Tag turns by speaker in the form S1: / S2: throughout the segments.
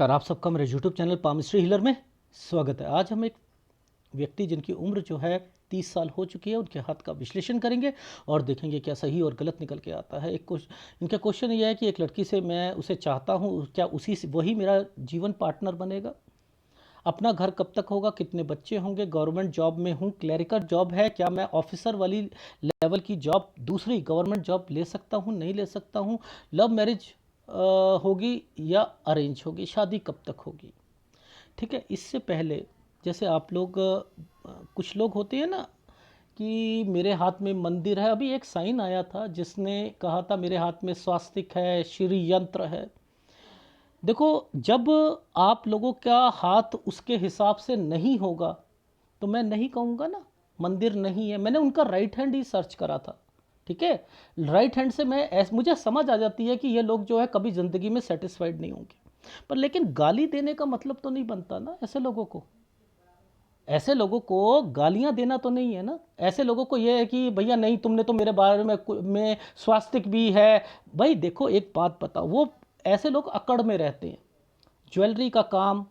S1: नमस्कार, आप सबका मेरे यूट्यूब चैनल पामिस्ट्री हीलर में स्वागत है। आज हम एक व्यक्ति जिनकी उम्र जो है 30 साल हो चुकी है, उनके हाथ का विश्लेषण करेंगे और देखेंगे क्या सही और गलत निकल के आता है। इनका क्वेश्चन ये है कि एक लड़की से मैं उसे चाहता हूँ, क्या उसी से वही मेरा जीवन पार्टनर बनेगा? अपना घर कब तक होगा? कितने बच्चे होंगे? गवर्नमेंट जॉब में हूँ, क्लरिकल जॉब है, क्या मैं ऑफिसर वाली लेवल की जॉब दूसरी गवर्नमेंट जॉब ले सकता हूँ, नहीं ले सकता हूँ? लव मैरिज होगी या अरेंज होगी? शादी कब तक होगी? ठीक है। इससे पहले जैसे आप लोग कुछ लोग होते हैं ना कि मेरे हाथ में मंदिर है। अभी एक साइन आया था जिसने कहा था मेरे हाथ में स्वास्तिक है, श्री यंत्र है। देखो, जब आप लोगों का हाथ उसके हिसाब से नहीं होगा तो मैं नहीं कहूँगा ना मंदिर नहीं है। मैंने उनका राइट हैंड ही सर्च करा था, ठीक है। राइट हैंड से मुझे समझ आ जाती है कि ये लोग जो है कभी ज़िंदगी में सेटिस्फाइड नहीं होंगे। पर लेकिन गाली देने का मतलब तो नहीं बनता ना ऐसे लोगों को गालियां देना तो नहीं है ना। ऐसे लोगों को ये है कि भैया नहीं, तुमने तो मेरे बारे में स्वास्तिक भी है। भाई देखो, एक बात बताओ, वो ऐसे लोग अकड़ में रहते हैं। ज्वेलरी का काम,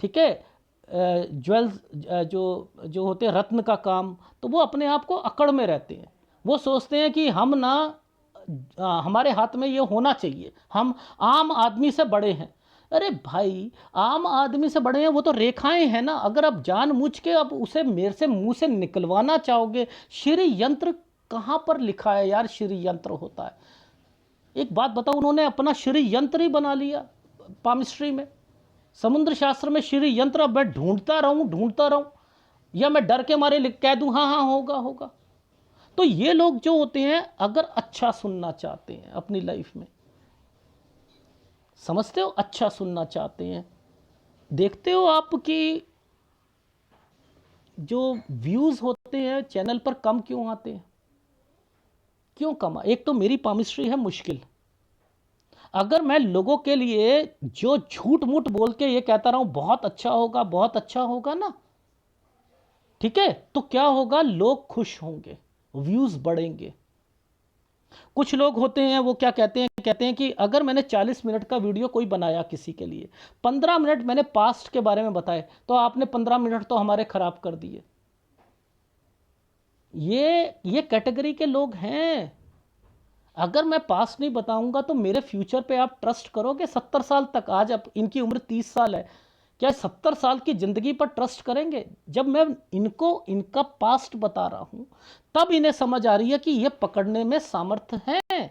S1: ठीक है, ज्वेल्स जो जो होते हैं रत्न का काम, तो वो अपने आप को अकड़ में रहते हैं। वो सोचते हैं कि हम ना हमारे हाथ में ये होना चाहिए, हम आम आदमी से बड़े हैं। अरे भाई, आम आदमी से बड़े हैं वो तो रेखाएं हैं ना। अगर आप जानबूझ के अब उसे मेरे से मुंह से निकलवाना चाहोगे, श्री यंत्र कहाँ पर लिखा है यार श्री यंत्र होता है? एक बात बताओ, उन्होंने अपना श्री यंत्र ही बना लिया पामिस्ट्री में, समुद्र शास्त्र में श्री यंत्र। अब मैं ढूंढता रहूं या मैं डर के मारे कह दूं हाँ हाँ होगा होगा? तो ये लोग जो होते हैं, अगर अच्छा सुनना चाहते हैं अपनी लाइफ में, समझते हो, अच्छा सुनना चाहते हैं, देखते हो आपकी जो व्यूज होते हैं चैनल पर कम क्यों आते हैं? क्यों कम? एक तो मेरी पामिस्ट्री है मुश्किल। अगर मैं लोगों के लिए जो झूठ मूठ बोल के ये कहता रहा हूं बहुत अच्छा होगा, बहुत अच्छा होगा ना, ठीक है, तो क्या होगा? लोग खुश होंगे, व्यूज बढ़ेंगे। कुछ लोग होते हैं वो क्या कहते हैं कि अगर मैंने 40 मिनट का वीडियो कोई बनाया किसी के लिए, 15 मिनट मैंने पास्ट के बारे में बताए, तो आपने 15 मिनट तो हमारे खराब कर दिए। ये कैटेगरी के लोग हैं। अगर मैं पास्ट नहीं बताऊंगा तो मेरे फ्यूचर पे आप ट्रस्ट करोगे? 70 साल तक, आज अब इनकी उम्र 30 साल है, क्या 70 साल की जिंदगी पर ट्रस्ट करेंगे? जब मैं इनको इनका पास्ट बता रहा हूं तब इन्हें समझ आ रही है कि ये पकड़ने में सामर्थ्य है,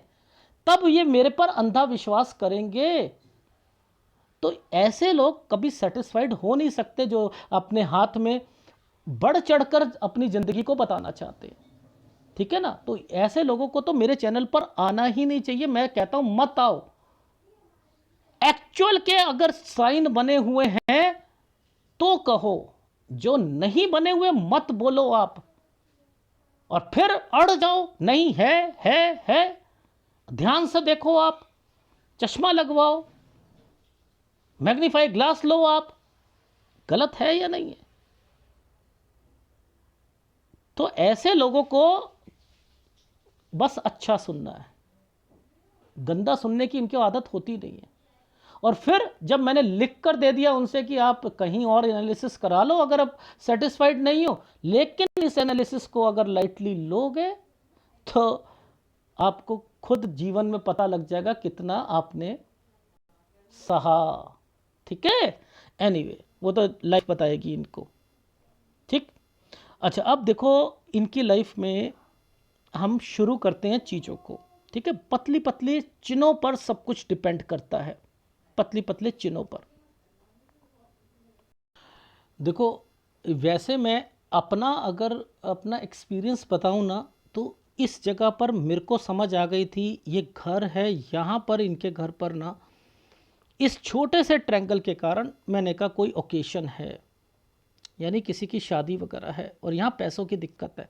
S1: तब ये मेरे पर अंधा विश्वास करेंगे। तो ऐसे लोग कभी सेटिस्फाइड हो नहीं सकते जो अपने हाथ में बढ़ चढ़कर अपनी जिंदगी को बताना चाहते हैं, ठीक है ना। तो ऐसे लोगों को तो मेरे चैनल पर आना ही नहीं चाहिए। मैं कहता हूं मत आओ। एक्चुअल के अगर साइन बने हुए हैं तो कहो, जो नहीं बने हुए मत बोलो आप। और फिर अड़ जाओ, नहीं है। ध्यान से देखो, आप चश्मा लगवाओ, मैग्नीफाई ग्लास लो आप, गलत है या नहीं है? तो ऐसे लोगों को बस अच्छा सुनना है, गंदा सुनने की इनकी आदत होती नहीं है। और फिर जब मैंने लिख कर दे दिया उनसे कि आप कहीं और एनालिसिस करा लो अगर आप सेटिस्फाइड नहीं हो, लेकिन इस एनालिसिस को अगर लाइटली लोगे तो आपको खुद जीवन में पता लग जाएगा कितना आपने सहा, ठीक है। एनीवे, वो तो लाइफ बताएगी इनको, ठीक। अच्छा, अब देखो, इनकी लाइफ में हम शुरू करते हैं चीज़ों को, ठीक है। पतली पतली चिन्हों पर सब कुछ डिपेंड करता है, पतली पतले चिन्हों पर। देखो, वैसे मैं अगर अपना एक्सपीरियंस बताऊं ना, तो इस जगह पर मेरे को समझ आ गई थी, ये घर है, यहाँ पर इनके घर पर ना इस छोटे से ट्रैंगल के कारण मैंने कहा कोई ओकेशन है, यानी किसी की शादी वगैरह है और यहाँ पैसों की दिक्कत है।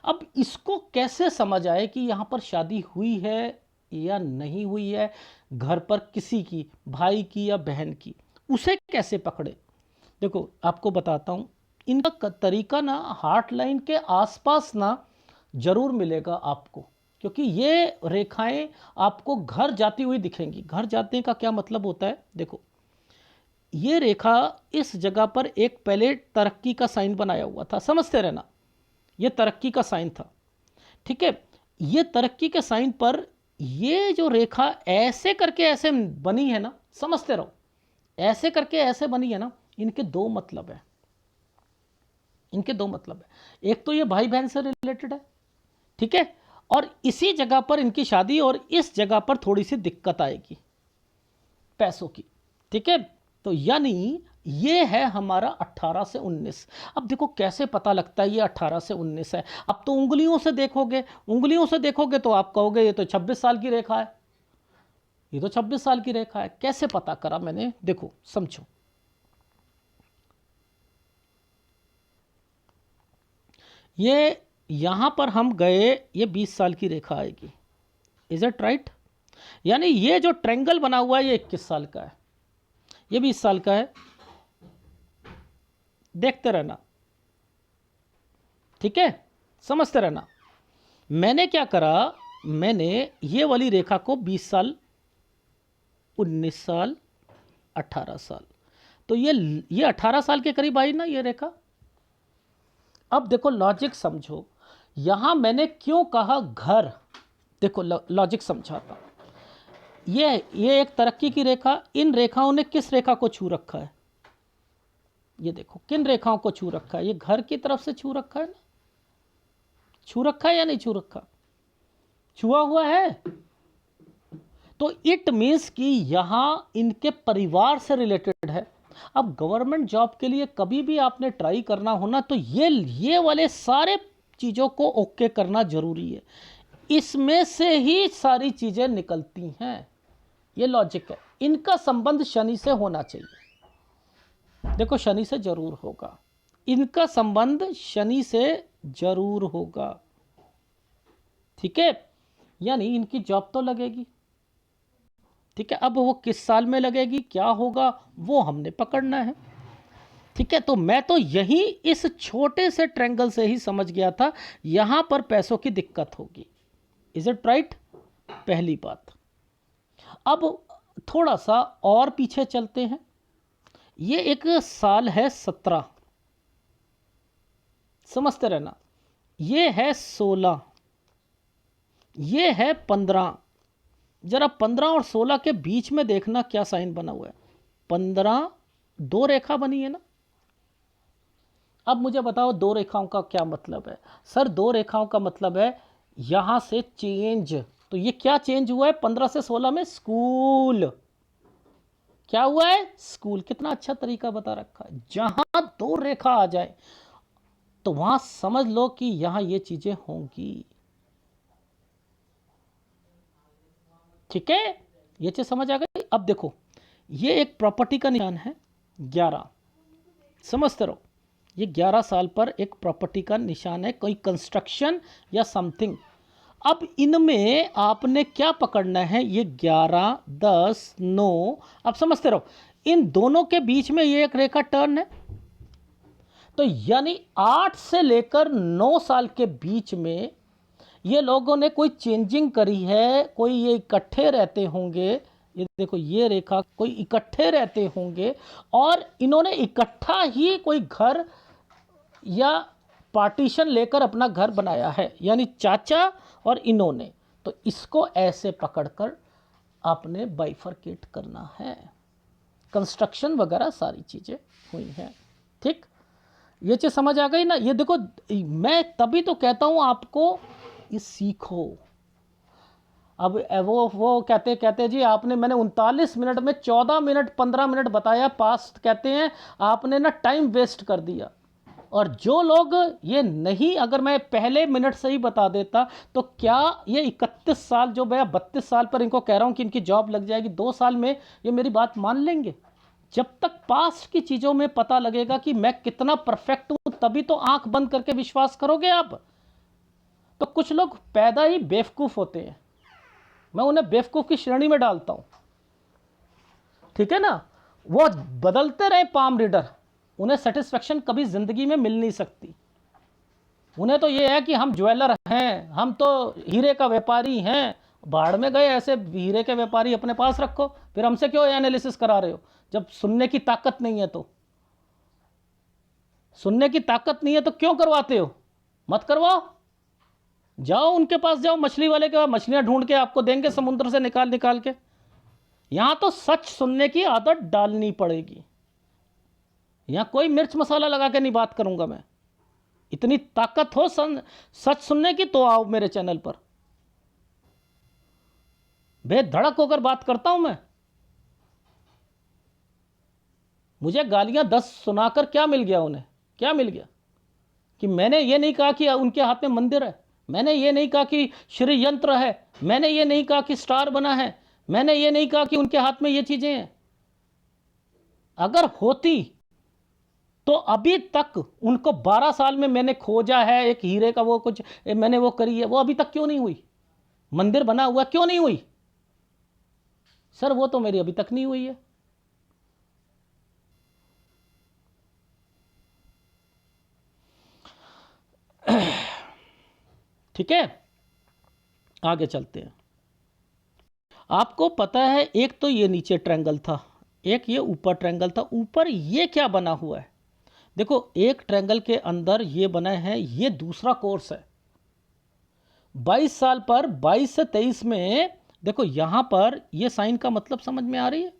S1: अब इसको कैसे समझ आए कि यहाँ पर शादी हुई है या नहीं हुई है, घर पर किसी की, भाई की या बहन की, उसे कैसे पकड़े? देखो, आपको बताता हूँ, इनका तरीका ना हार्ट लाइन के आसपास ना जरूर मिलेगा आपको, क्योंकि ये रेखाएं आपको घर जाती हुई दिखेंगी। घर जाने का क्या मतलब होता है? देखो, ये रेखा इस जगह पर एक पहले तरक्की का साइन बनाया हुआ था, समझते रहना, ये तरक्की का साइन था, ठीक है। ये तरक्की के साइन पर ये जो रेखा ऐसे करके ऐसे बनी है ना, समझते रहो, ऐसे करके ऐसे बनी है ना, इनके दो मतलब है, इनके दो मतलब है। एक तो ये भाई बहन से रिलेटेड है, ठीक है, और इसी जगह पर इनकी शादी और इस जगह पर थोड़ी सी दिक्कत आएगी पैसों की, ठीक है। तो यानी ये है हमारा 18 से 19। अब देखो कैसे पता लगता है ये 18 से 19 है। अब तो उंगलियों से देखोगे, उंगलियों से देखोगे तो आप कहोगे ये तो 26 साल की रेखा है, ये तो 26 साल की रेखा है। कैसे पता करा मैंने, देखो समझो। ये यहां पर हम गए, ये 20 साल की रेखा आएगी, इज इट राइट। यानी ये जो ट्रायंगल बना हुआ है ये 21 साल का है, ये 20 साल का है, देखते रहना, ठीक है, समझते रहना। मैंने क्या करा, मैंने ये वाली रेखा को 20 साल, 19 साल, 18 साल, तो ये 18 साल के करीब आई ना ये रेखा। अब देखो लॉजिक समझो, यहां मैंने क्यों कहा घर, देखो लॉजिक समझाता। ये एक तरक्की की रेखा, इन रेखाओं ने किस रेखा को छू रखा है, ये देखो किन रेखाओं को छू रखा है, ये घर की तरफ से छू रखा है ना, छू रखा है या नहीं छू रखा, छुआ हुआ है। तो इट मीन्स कि यहां इनके परिवार से रिलेटेड है। अब गवर्नमेंट जॉब के लिए कभी भी आपने ट्राई करना हो ना, तो ये वाले सारे चीज़ों को ओके करना जरूरी है, इसमें से ही सारी चीज़ें निकलती हैं, ये लॉजिक है। इनका संबंध शनि से होना चाहिए, देखो शनि से जरूर होगा, इनका संबंध शनि से जरूर होगा, ठीक है। यानी इनकी जॉब तो लगेगी, ठीक है। अब वो किस साल में लगेगी, क्या होगा, वो हमने पकड़ना है, ठीक है। तो मैं तो यही इस छोटे से ट्रायंगल से ही समझ गया था यहां पर पैसों की दिक्कत होगी, इज इट राइट, पहली बात। अब थोड़ा सा और पीछे चलते हैं, ये एक साल है 17, समझते रहना, ये है 16, ये है 15। जरा 15 और 16 के बीच में देखना क्या साइन बना हुआ है, 15, दो रेखा बनी है ना। अब मुझे बताओ दो रेखाओं का क्या मतलब है। सर दो रेखाओं का मतलब है यहां से चेंज, तो ये क्या चेंज हुआ है 15 से 16 में, स्कूल, क्या हुआ है, स्कूल। कितना अच्छा तरीका बता रखा है, जहां दो रेखा आ जाए तो वहां समझ लो कि यहां ये चीजें होंगी, ठीक है, ये चीज समझ आ गई। अब देखो ये एक प्रॉपर्टी का निशान है 11, समझते रहो, ये 11 साल पर एक प्रॉपर्टी का निशान है, कोई कंस्ट्रक्शन या समथिंग। अब इनमें आपने क्या पकड़ना है, ये 11, 10, 9, अब समझते रहो, इन दोनों के बीच में ये एक रेखा टर्न है, तो यानी 8 से लेकर 9 साल के बीच में ये लोगों ने कोई चेंजिंग करी है, कोई ये इकट्ठे रहते होंगे, ये देखो ये रेखा कोई इकट्ठे रहते होंगे और इन्होंने इकट्ठा ही कोई घर या पार्टीशन लेकर अपना घर बनाया है, यानी चाचा और इन्होंने, तो इसको ऐसे पकड़कर आपने बाइफरकेट करना है, कंस्ट्रक्शन वगैरह सारी चीज़ें हुई हैं, ठीक। ये चीज़ समझ आ गई ना। ये देखो मैं तभी तो कहता हूँ आपको ये सीखो। अब वो कहते कहते जी आपने, मैंने 39 मिनट में 14 मिनट 15 मिनट बताया, पास्ट कहते हैं आपने ना टाइम वेस्ट कर दिया। और जो लोग ये नहीं, अगर मैं पहले मिनट से ही बता देता तो क्या ये 31 साल जो मैं 32 साल पर इनको कह रहा हूँ कि इनकी जॉब लग जाएगी 2 साल में, ये मेरी बात मान लेंगे। जब तक पास्ट की चीज़ों में पता लगेगा कि मैं कितना परफेक्ट हूँ, तभी तो आंख बंद करके विश्वास करोगे आप। तो कुछ लोग पैदा ही बेवकूफ़ होते हैं, मैं उन्हें बेवकूफ़ की श्रेणी में डालता हूँ, ठीक है ना। वो बदलते रहे पाम रीडर, उन्हें सेटिस्फेक्शन कभी ज़िंदगी में मिल नहीं सकती। उन्हें तो ये है कि हम ज्वेलर हैं, हम तो हीरे का व्यापारी हैं, बाढ़ में गए ऐसे हीरे के व्यापारी, अपने पास रखो, फिर हमसे क्यों एनालिसिस करा रहे हो? जब सुनने की ताकत नहीं है तो, सुनने की ताकत नहीं है तो क्यों करवाते हो? मत करवाओ। जाओ उनके पास, जाओ मछली वाले के पास, मछलियां ढूंढ के आपको देंगे समुद्र से निकाल निकाल के। यहां तो सच सुनने की आदत डालनी पड़ेगी। यहां कोई मिर्च मसाला लगा के नहीं बात करूंगा मैं। इतनी ताकत हो सच सुनने की तो आओ मेरे चैनल पर, बेधड़क होकर बात करता हूं मैं। मुझे गालियां 10 सुनाकर क्या मिल गया? उन्हें क्या मिल गया? कि मैंने ये नहीं कहा कि उनके हाथ में मंदिर है, मैंने ये नहीं कहा कि श्री यंत्र है, मैंने ये नहीं कहा कि स्टार बना है, मैंने ये नहीं कहा कि उनके हाथ में ये चीजें हैं। अगर होती तो अभी तक उनको 12 साल में मैंने खोजा है, एक हीरे का वो कुछ मैंने वो करी है, वो अभी तक क्यों नहीं हुई? मंदिर बना हुआ क्यों नहीं हुई? सर वो तो मेरी अभी तक नहीं हुई है। ठीक है, आगे चलते हैं। आपको पता है एक तो ये नीचे ट्रायंगल था, एक ये ऊपर ट्रायंगल था। ऊपर ये क्या बना हुआ है? देखो, एक ट्रायंगल के अंदर ये बना है, ये दूसरा कोर्स है। 22 साल पर 22 से 23 में देखो यहां पर ये साइन का मतलब समझ में आ रही है?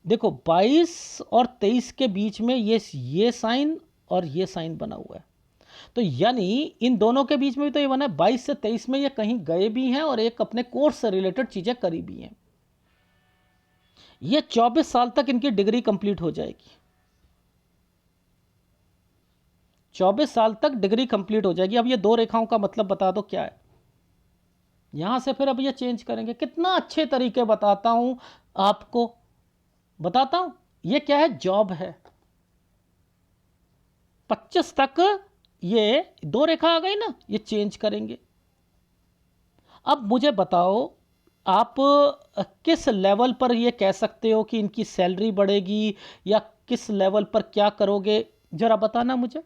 S1: देखो 22 और 23 के बीच में ये साइन और ये साइन बना हुआ है। तो यानी इन दोनों के बीच में भी तो ये बना है। 22 से 23 में ये कहीं गए भी हैं और एक अपने कोर्स से रिलेटेड चीजें करी भी हैं। ये 24 साल तक इनकी डिग्री कंप्लीट हो जाएगी। 24 साल तक डिग्री कंप्लीट हो जाएगी। अब ये दो रेखाओं का मतलब बता दो क्या है? यहां से फिर अब ये चेंज करेंगे। कितना अच्छे तरीके बताता हूं आपको, बताता हूं। ये क्या है? जॉब है। 25 तक ये दो रेखा आ गई ना, ये चेंज करेंगे। अब मुझे बताओ, आप किस लेवल पर ये कह सकते हो कि इनकी सैलरी बढ़ेगी, या किस लेवल पर क्या करोगे? जरा बताना मुझे।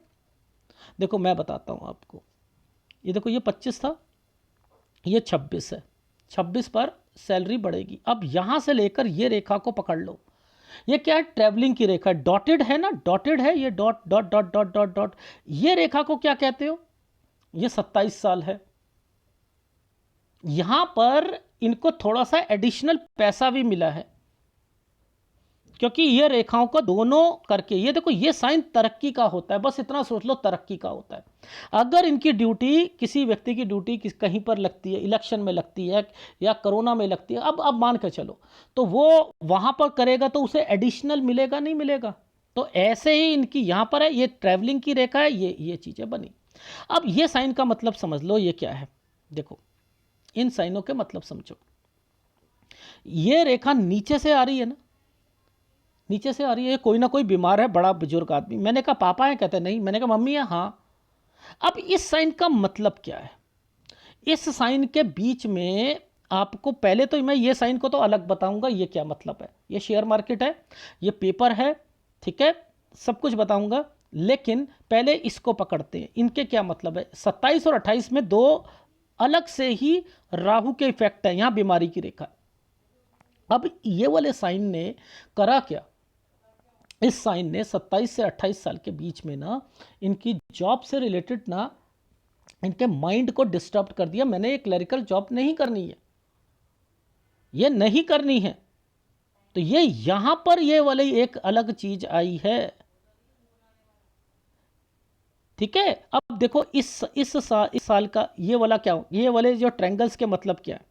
S1: देखो मैं बताता हूं आपको। ये देखो, ये 25 था, ये 26 है। 26 पर सैलरी बढ़ेगी। अब यहां से लेकर ये रेखा को पकड़ लो। ये क्या है? ट्रेवलिंग की रेखा, डॉटेड है ना, डॉटेड है ये, dot dot dot dot dot dot. ये रेखा को क्या कहते हो? ये 27 साल है। यहां पर इनको थोड़ा सा एडिशनल पैसा भी मिला है, क्योंकि ये रेखाओं को दोनों करके, ये देखो ये साइन तरक्की का होता है, बस इतना सोच लो, तरक्की का होता है। अगर इनकी ड्यूटी, किसी व्यक्ति की ड्यूटी कहीं पर लगती है, इलेक्शन में लगती है या कोरोना में लगती है, अब मान के चलो, तो वो वहां पर करेगा तो उसे एडिशनल मिलेगा, नहीं मिलेगा? तो ऐसे ही इनकी यहां पर है, ये ट्रैवलिंग की रेखा है, ये चीजें बनी। अब ये साइन का मतलब समझ लो, ये क्या है? देखो इन साइनों के मतलब समझो। ये रेखा नीचे से आ रही है ना, नीचे से आ रही है। कोई ना कोई बीमार है, बड़ा बुजुर्ग आदमी। मैंने कहा पापा है? कहते नहीं। मैंने कहा मम्मी है? हाँ। अब इस साइन का मतलब क्या है? इस साइन के बीच में आपको, पहले तो मैं ये साइन को तो अलग बताऊंगा, ये क्या मतलब है। ये शेयर मार्केट है, ये पेपर है, ठीक है, सब कुछ बताऊंगा। लेकिन पहले इसको पकड़ते हैं, इनके क्या मतलब है। 27 और 28 में दो अलग से ही राहु के इफेक्ट है, यहां बीमारी की रेखा। अब ये वाले साइन ने करा क्या? इस साइन ने 27 से 28 साल के बीच में ना, इनकी जॉब से रिलेटेड ना, इनके माइंड को डिस्टर्ब कर दिया। मैंने ये क्लरिकल जॉब नहीं करनी है, ये नहीं करनी है। तो ये यहां पर ये वाली एक अलग चीज आई है, ठीक है। अब देखो इस साल का ये वाला क्या, ये वाले जो ट्रायंगल्स के मतलब क्या है?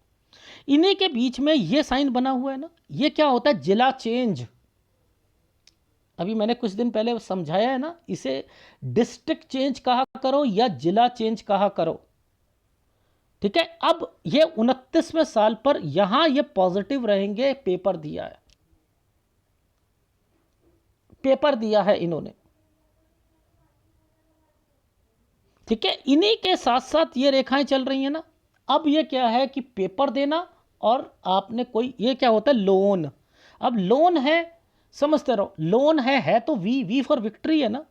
S1: इन्हीं के बीच में ये साइन बना हुआ है ना, ये क्या होता है? जिला चेंज। अभी मैंने कुछ दिन पहले समझाया है ना, इसे डिस्ट्रिक्ट चेंज कहा करो या जिला चेंज कहा करो, ठीक है। अब ये 29वें साल पर यहां ये पॉजिटिव रहेंगे। पेपर दिया है, पेपर दिया है इन्होंने, ठीक है। इन्हीं के साथ साथ ये रेखाएं चल रही हैं ना। अब ये क्या है कि पेपर देना, और आपने कोई, ये क्या होता है? लोन। अब लोन है, समझते रहो, लोन है तो वी फॉर विक्ट्री है ना।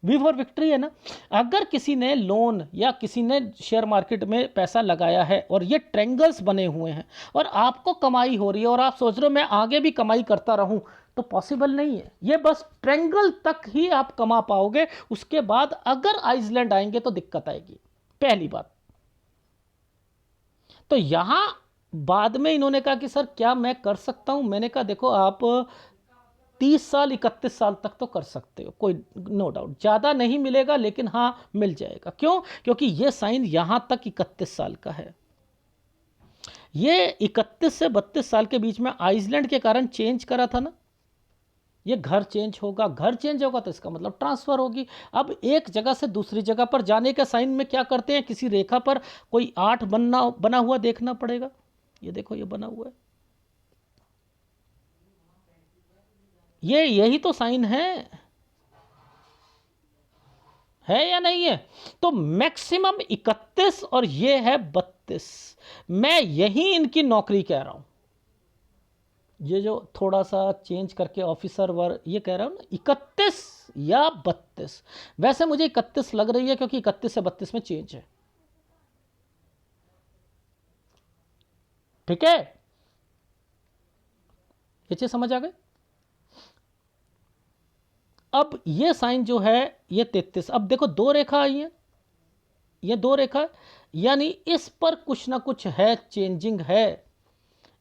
S1: वी फॉर विक्ट्री है ना। अगर किसी ने लोन या किसी ने शेयर मार्केट में पैसा लगाया है और ये ट्रेंगल्स बने हुए हैं और आपको कमाई हो रही है और आप सोच रहे हो मैं आगे भी कमाई करता रहूं, तो पॉसिबल नहीं है। ये बस ट्रेंगल तक ही आप कमा पाओगे, उसके बाद अगर आइसलैंड आएंगे तो दिक्कत आएगी, पहली बात। तो यहां बाद में इन्होंने कहा कि सर क्या मैं कर सकता हूं। मैंने कहा देखो आप 30 साल 31 साल तक तो कर सकते हो, कोई नो डाउट, ज़्यादा नहीं मिलेगा लेकिन हाँ मिल जाएगा। क्यों? क्योंकि ये साइन यहां तक 31 साल का है। ये 31 से 32 साल के बीच में आइसलैंड के कारण चेंज करा था ना, ये घर चेंज होगा, घर चेंज होगा तो इसका मतलब ट्रांसफर होगी। अब एक जगह से दूसरी जगह पर जाने के साइन में क्या करते हैं, किसी रेखा पर कोई 8 बना हुआ देखना पड़ेगा। ये देखो ये बना हुआ है, ये यही तो साइन है या नहीं है? तो मैक्सिमम 31 और ये है 32। मैं यही इनकी नौकरी कह रहा हूं। ये जो थोड़ा सा चेंज करके ऑफिसर वर्ग ये कह रहा हूं ना, 31 या 32। वैसे मुझे 31 लग रही है क्योंकि 31 से 32 में चेंज है। ठीक है, ये चीज समझ आ गई। अब ये साइन जो है ये 33। अब देखो दो रेखा आई है, ये दो रेखा, यानी इस पर कुछ ना कुछ है, चेंजिंग है।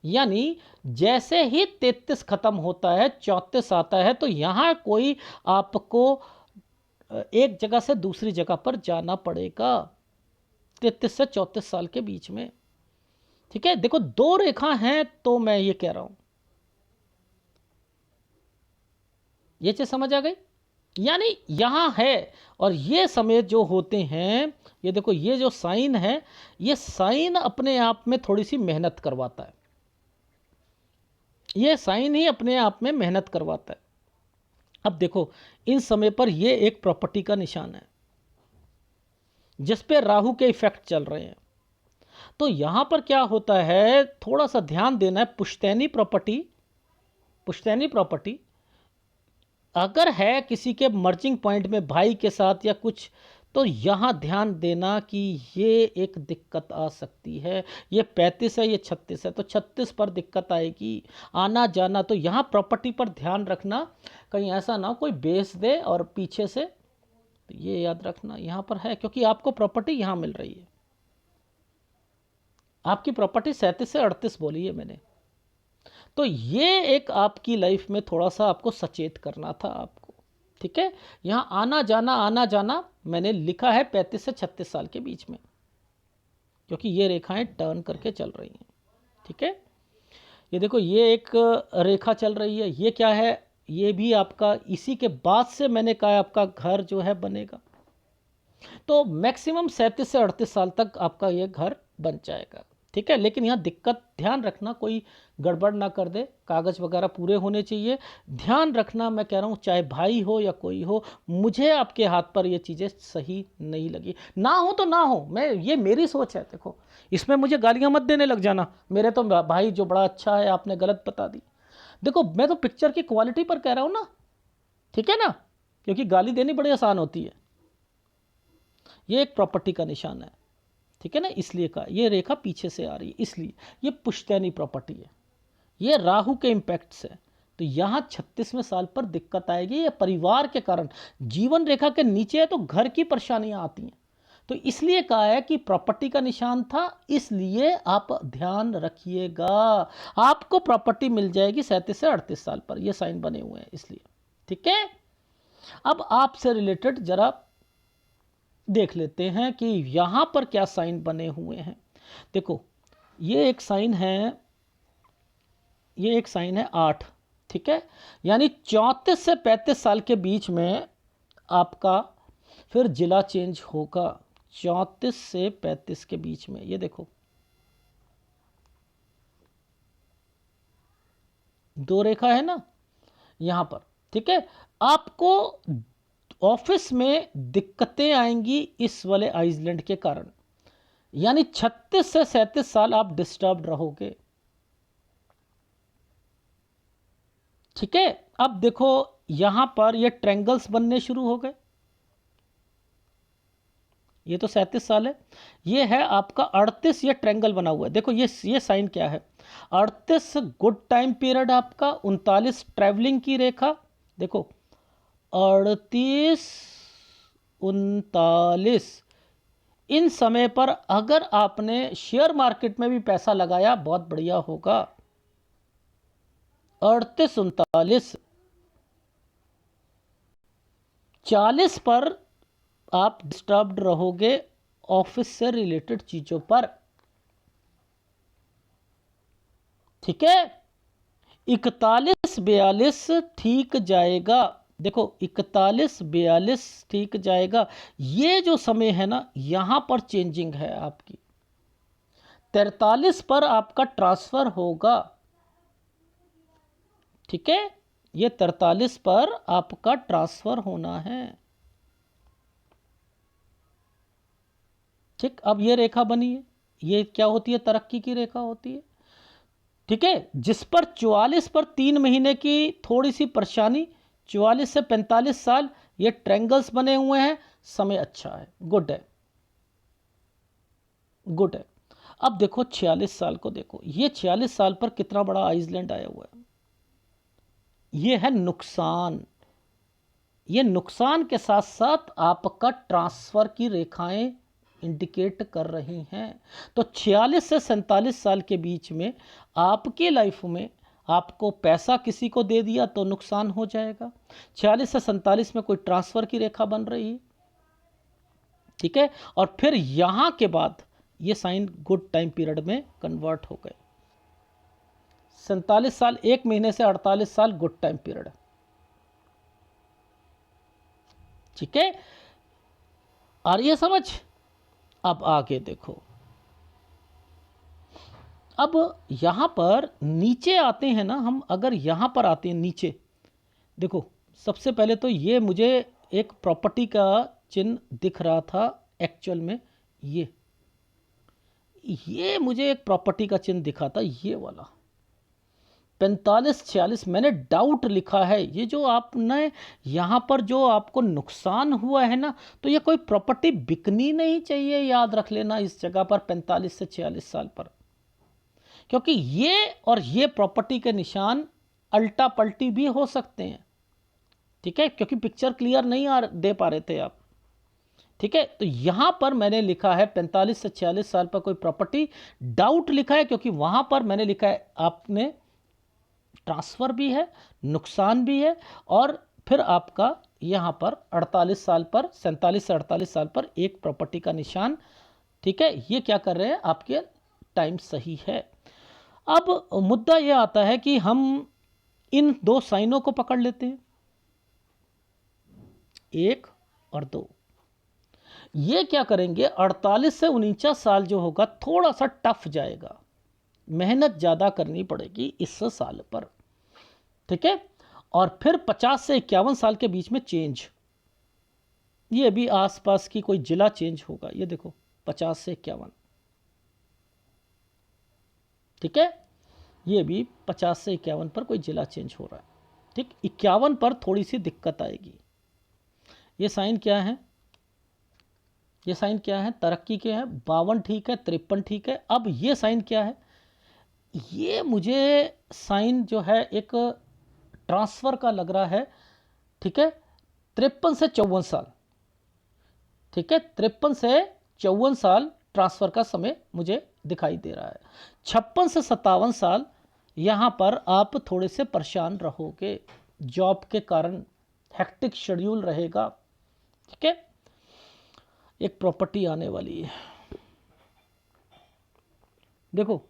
S1: यानी जैसे ही 33 खत्म होता है 34 आता है, तो यहां कोई आपको एक जगह से दूसरी जगह पर जाना पड़ेगा 33 से 34 साल के बीच में। ठीक है, देखो दो रेखा हैं तो मैं ये कह रहा हूं, ये चीज समझ आ गई। यानी यहां है, और ये समय जो होते हैं, ये देखो ये जो साइन है, ये साइन अपने आप में थोड़ी सी मेहनत करवाता है। ये साइन ही अपने आप में मेहनत करवाता है। अब देखो इन समय पर ये एक प्रॉपर्टी का निशान है जिस पे राहु के इफेक्ट चल रहे हैं। तो यहां पर क्या होता है, थोड़ा सा ध्यान देना है। पुश्तैनी प्रॉपर्टी, पुश्तैनी प्रॉपर्टी अगर है किसी के मर्जिंग पॉइंट में भाई के साथ या कुछ, तो यहां ध्यान देना कि ये एक दिक्कत आ सकती है। ये 35 है, ये 36 है, तो 36 पर दिक्कत आएगी, आना जाना। तो यहां प्रॉपर्टी पर ध्यान रखना, कहीं ऐसा ना हो कोई बेच दे और पीछे से, तो ये याद रखना यहां पर है, क्योंकि आपको प्रॉपर्टी यहां मिल रही है। आपकी प्रॉपर्टी 37 से 38 बोली है मैंने। तो ये एक आपकी लाइफ में थोड़ा सा आपको सचेत करना था आपको। ठीक है, यहां आना जाना मैंने लिखा है 35 से 36 साल के बीच में, क्योंकि ये रेखाएं टर्न करके चल रही हैं। ठीक है, ये देखो ये एक रेखा चल रही है, ये क्या है, ये भी आपका इसी के बाद से मैंने कहा आपका घर जो है बनेगा। तो मैक्सिमम 37 से 38 साल तक आपका ये घर बन जाएगा। ठीक है, लेकिन यहाँ दिक्कत, ध्यान रखना कोई गड़बड़ ना कर दे, कागज़ वगैरह पूरे होने चाहिए। ध्यान रखना, मैं कह रहा हूँ चाहे भाई हो या कोई हो, मुझे आपके हाथ पर ये चीज़ें सही नहीं लगी। ना हो तो ना हो, मैं, ये मेरी सोच है। देखो इसमें मुझे गालियाँ मत देने लग जाना, मेरे तो भाई जो बड़ा अच्छा है आपने गलत बता दी। देखो मैं तो पिक्चर की क्वालिटी पर कह रहा हूँ ना, ठीक है ना, क्योंकि गाली देनी बड़ी आसान होती है। ये एक प्रॉपर्टी का निशान है, ठीक है ना, इसलिए कहा। ये रेखा पीछे से आ रही है, इसलिए ये पुश्तैनी प्रॉपर्टी है, ये राहु के इम्पैक्ट से। तो यहाँ 36वें साल पर दिक्कत आएगी, ये परिवार के कारण। जीवन रेखा के नीचे है तो घर की परेशानियां आती हैं, तो इसलिए कहा है कि प्रॉपर्टी का निशान था, इसलिए आप ध्यान रखिएगा। आपको प्रॉपर्टी मिल जाएगी 37 से 38 साल पर, ये साइन बने हुए हैं इसलिए। ठीक है, अब आपसे रिलेटेड जरा देख लेते हैं कि यहां पर क्या साइन बने हुए हैं। देखो ये एक साइन है, ये एक साइन है 8। ठीक है, यानी 34 से 35 साल के बीच में आपका फिर जिला चेंज होगा। 34 से 35 के बीच में, ये देखो दो रेखा है ना यहां पर। ठीक है, आपको ऑफिस में दिक्कतें आएंगी इस वाले आइसलैंड के कारण, यानी 36 से 37 साल आप डिस्टर्ब रहोगे। ठीक है, अब देखो यहां पर ये ट्रायंगल्स बनने शुरू हो गए। ये तो 37 साल है। ये है आपका 38, ये ट्रैंगल बना हुआ है। देखो ये साइन क्या है, 38 गुड टाइम पीरियड आपका, 39 ट्रैवलिंग की रेखा। देखो 38 39, इन समय पर अगर आपने शेयर मार्केट में भी पैसा लगाया बहुत बढ़िया होगा। 38 39, 40 पर आप डिस्टर्ब्ड रहोगे ऑफिस से रिलेटेड चीजों पर, ठीक है। 41 42 ठीक जाएगा। देखो 41 42 ठीक जाएगा। ये जो समय है ना, यहां पर चेंजिंग है आपकी। 43 पर आपका ट्रांसफर होगा, ठीक है। ये 43 पर आपका ट्रांसफर होना है, ठीक। अब ये रेखा बनी है, ये क्या होती है, तरक्की की रेखा होती है, ठीक है। जिस पर 44 पर 3 महीने की थोड़ी सी परेशानी, 44 से 45 साल ये ट्रैंगल्स बने हुए हैं, समय अच्छा है, गुड है, गुड है। अब देखो 46 साल को देखो, ये 46 साल पर कितना बड़ा आइसलैंड आया हुआ है। ये है नुकसान, ये नुकसान के साथ साथ आपका ट्रांसफर की रेखाएं इंडिकेट कर रही हैं। तो 46 से 47 साल के बीच में आपके लाइफ में आपको पैसा किसी को दे दिया तो नुकसान हो जाएगा। 46 से 47 में कोई ट्रांसफर की रेखा बन रही है, ठीक है। और फिर यहां के बाद ये साइन गुड टाइम पीरियड में कन्वर्ट हो गए। 47 साल 1 महीने से 48 साल गुड टाइम पीरियड है, ठीक है। आ रही है समझ। अब आगे देखो, अब यहां पर नीचे आते हैं ना हम, अगर यहां पर आते हैं नीचे, देखो सबसे पहले तो ये मुझे एक प्रॉपर्टी का चिन्ह दिख रहा था एक्चुअल में। ये मुझे एक प्रॉपर्टी का चिन्ह दिखा था, ये वाला 45 46, मैंने डाउट लिखा है। ये जो आपने यहाँ पर जो आपको नुकसान हुआ है ना, तो ये कोई प्रॉपर्टी बिकनी नहीं चाहिए, याद रख लेना इस जगह पर 45 से 46 साल पर, क्योंकि ये और ये प्रॉपर्टी के निशान अल्टा पल्टी भी हो सकते हैं, ठीक है। क्योंकि पिक्चर क्लियर नहीं दे पा रहे थे आप, ठीक है। तो यहां पर मैंने लिखा है 45 से 46 साल पर कोई प्रॉपर्टी, डाउट लिखा है क्योंकि वहां पर मैंने लिखा है आपने ट्रांसफर भी है, नुकसान भी है, और फिर आपका यहां पर 48 साल पर, 47 से 48 साल पर एक प्रॉपर्टी का निशान, ठीक है। ये क्या कर रहे हैं, आपके टाइम सही है। अब मुद्दा यह आता है कि हम इन दो साइनों को पकड़ लेते हैं, 1 और 2। ये क्या करेंगे, 48 से 49 साल जो होगा थोड़ा सा टफ जाएगा, मेहनत ज़्यादा करनी पड़ेगी इस साल पर, ठीक है। और फिर 50 से 51 साल के बीच में चेंज, ये भी आसपास की कोई जिला चेंज होगा। ये देखो 50 से 51, ठीक है। ये भी 50 से 51 पर कोई जिला चेंज हो रहा है, ठीक। 51 पर थोड़ी सी दिक्कत आएगी। ये साइन क्या है, ये साइन क्या है, तरक्की के हैं। 52 ठीक है, 53 ठीक है। अब ये साइन क्या है, ये मुझे साइन जो है एक ट्रांसफर का लग रहा है, ठीक है। 53 से 54 साल, ठीक है। 53 से 54 साल ट्रांसफर का समय मुझे दिखाई दे रहा है। 56 से 57 साल यहां पर आप थोड़े से परेशान रहोगे, जॉब के कारण हेक्टिक शेड्यूल रहेगा, ठीक है। एक प्रॉपर्टी आने वाली है, देखो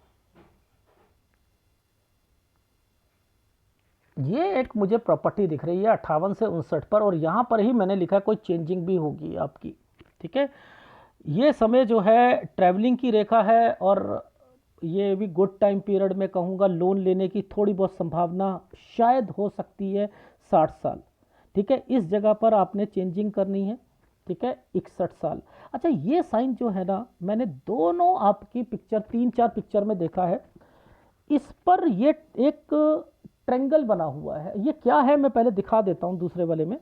S1: ये एक मुझे प्रॉपर्टी दिख रही है 58 से 59 पर, और यहाँ पर ही मैंने लिखा कोई चेंजिंग भी होगी आपकी, ठीक है। ये समय जो है ट्रैवलिंग की रेखा है, और ये भी गुड टाइम पीरियड में कहूँगा। लोन लेने की थोड़ी बहुत संभावना शायद हो सकती है 60 साल, ठीक है। इस जगह पर आपने चेंजिंग करनी है, ठीक है, 61 साल। अच्छा ये साइन जो है ना, मैंने दोनों आपकी पिक्चर 3-4 पिक्चर में देखा है, इस पर ये एक ट्रेंगल बना हुआ है। ये क्या है, मैं पहले दिखा देता हूं दूसरे वाले में।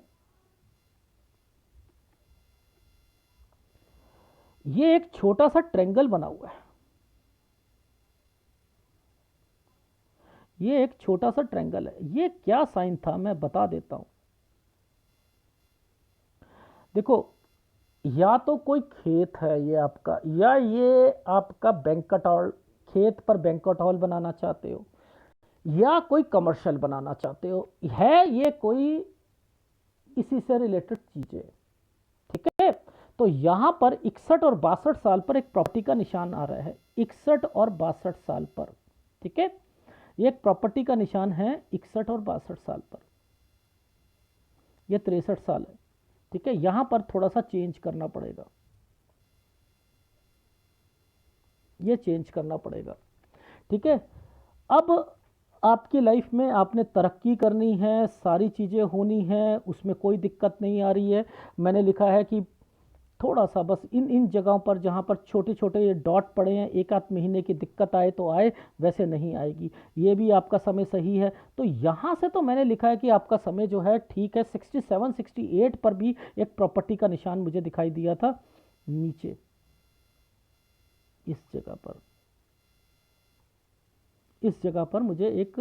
S1: ये एक छोटा सा ट्रायंगल बना हुआ है, ये एक छोटा सा ट्रायंगल है। ये क्या साइन था मैं बता देता हूं। देखो, या तो कोई खेत है ये आपका, या ये आपका बैंक्वेट हॉल, खेत पर बैंक्वेट हॉल बनाना चाहते हो, या कोई कमर्शियल बनाना चाहते हो, है ये कोई इसी से रिलेटेड चीजें। ठीक है, तो यहां पर 61 और 62 साल पर एक प्रॉपर्टी का निशान आ रहा है, 61 और 62 साल पर। ठीक है, ये एक प्रॉपर्टी का निशान है 61 और 62 साल पर। ये 63 साल है। ठीक है, यहां पर थोड़ा सा चेंज करना पड़ेगा, ये चेंज करना पड़ेगा। ठीक है, अब आपकी लाइफ में आपने तरक्की करनी है, सारी चीज़ें होनी है, उसमें कोई दिक्कत नहीं आ रही है। मैंने लिखा है कि थोड़ा सा बस इन इन जगहों पर जहाँ पर छोटे छोटे ये डॉट पड़े हैं, एक आध महीने की दिक्कत आए तो आए, वैसे नहीं आएगी। ये भी आपका समय सही है। तो यहाँ से तो मैंने लिखा है कि आपका समय जो है ठीक है। 67 68 पर भी एक प्रॉपर्टी का निशान मुझे दिखाई दिया था नीचे, इस जगह पर, इस जगह पर मुझे एक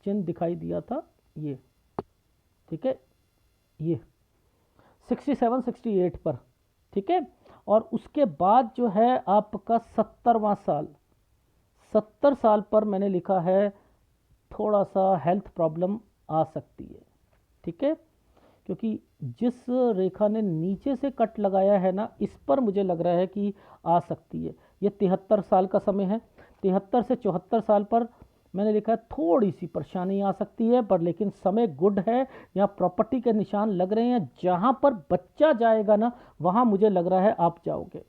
S1: चिन्ह दिखाई दिया था ये। ठीक है, ये 67 68 पर। ठीक है, और उसके बाद जो है आपका 70वां साल, 70 साल पर मैंने लिखा है थोड़ा सा हेल्थ प्रॉब्लम आ सकती है। ठीक है, क्योंकि जिस रेखा ने नीचे से कट लगाया है ना, इस पर मुझे लग रहा है कि आ सकती है। ये 73 साल का समय है। 73 से 74 साल पर मैंने लिखा है थोड़ी सी परेशानी आ सकती है, पर लेकिन समय गुड है। यहाँ प्रॉपर्टी के निशान लग रहे हैं, जहाँ पर बच्चा जाएगा ना, वहाँ मुझे लग रहा है आप जाओगे,